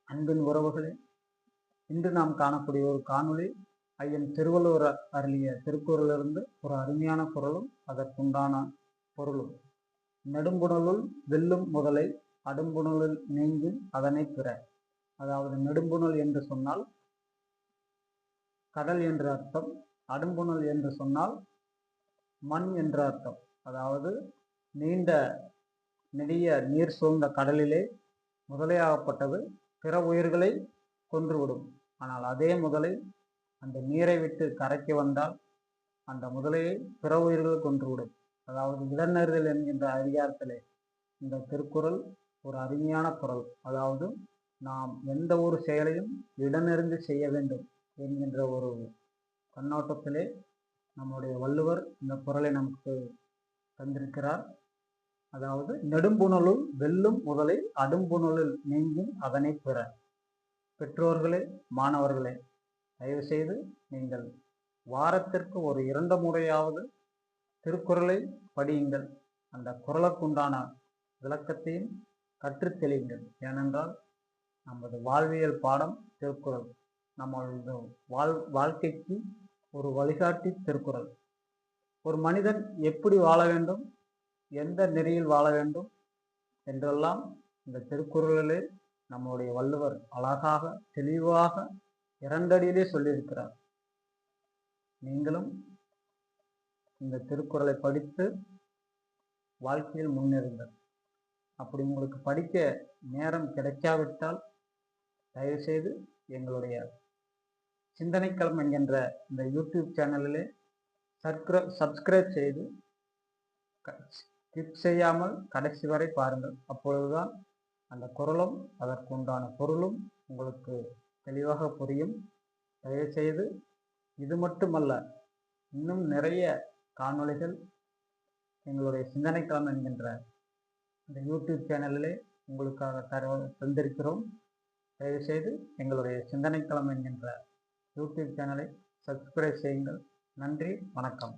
அன்பின் உறவுகளே, இன்று நாம் காணக்கூடிய ஒரு காணொளி ஐயன் திருவள்ளுவர் அருளிய திருக்குறளிலிருந்து ஒரு அருமையான குறளும் அதற்குண்டான பொருளும். நெடும்புணலுள் வெல்லும் முதலை அடும்புணலில் நீங்கும் அதனை பிற. அதாவது நெடும்புணல் என்று சொன்னால் கடல் என்று அர்த்தம், அடும்புணல் என்று சொன்னால் மண் என்று அர்த்தம். அதாவது நீண்ட நெடிய நீர் சூழ்ந்த கடலிலே முதலையாகப்பட்டது பிற உயிர்களை கொன்றுவிடும். ஆனால் அதே முதலை அந்த நீரை விட்டு கரைக்கு வந்தால் அந்த முதலையை பிற உயிர்கள் கொன்றுவிடும். அதாவது இடநெறுதல் என்கின்ற அதிகாரத்திலே இந்த திருக்குறள் ஒரு அருமையான குறள். அதாவது நாம் எந்த ஒரு செயலையும் இடனறிந்து செய்ய வேண்டும் என்கின்ற ஒரு கண்ணோட்டத்திலே நம்முடைய வள்ளுவர் இந்த குறளை நமக்கு தந்திருக்கிறார். அதாவது நெடும்புணலுள் வெல்லும் முதலை அடும்புணலில் நீங்கும் அதனை பெற. பெற்றோர்களே, மாணவர்களே, தயவு செய்து நீங்கள் வாரத்திற்கு ஒரு 2 முறையாவது திருக்குறளை படியுங்கள். அந்த குறளுக்குண்டான விளக்கத்தையும் கற்றுத் தெளியுங்கள். ஏனென்றால் நமது வாழ்வியல் பாடம் திருக்குறள். நம்மளது வாழ்க்கைக்கு ஒரு வழிகாட்டி திருக்குறள். ஒரு மனிதன் எப்படி வாழ வேண்டும், எந்த நெறியில் வாழ வேண்டும் என்றெல்லாம் இந்த திருக்குறளிலே நம்முடைய வள்ளுவர் அழகாக தெளிவாக 2 அடியிலே சொல்லியிருக்கிறார். நீங்களும் இந்த திருக்குறளை படித்து வாழ்க்கையில் முன்னேறுங்கள். அப்படி உங்களுக்கு படிக்க நேரம் கிடைக்காவிட்டால் தயவுசெய்து எங்களுடைய சிந்தனைக்களம் என்கின்ற இந்த யூடியூப் சேனலிலே சப்ஸ்கிரைப் செய்து ஸ்கிப் செய்யாமல் கடைசி வரை பாருங்கள். அப்பொழுதுதான் அந்த குறளும் அதற்குண்டான பொருளும் உங்களுக்கு தெளிவாக புரியும். தயவுசெய்து இது மட்டுமல்ல, இன்னும் நிறைய காணொளிகள் எங்களுடைய சிந்தனைக்களம் என்கின்ற இந்த யூடியூப் சேனலிலே உங்களுக்காக தந்திருக்கிறோம். தயவுசெய்து எங்களுடைய சிந்தனைக்களம் என்கின்ற யூடியூப் சேனலை சப்ஸ்கிரைப் செய்யுங்கள். நன்றி, வணக்கம்.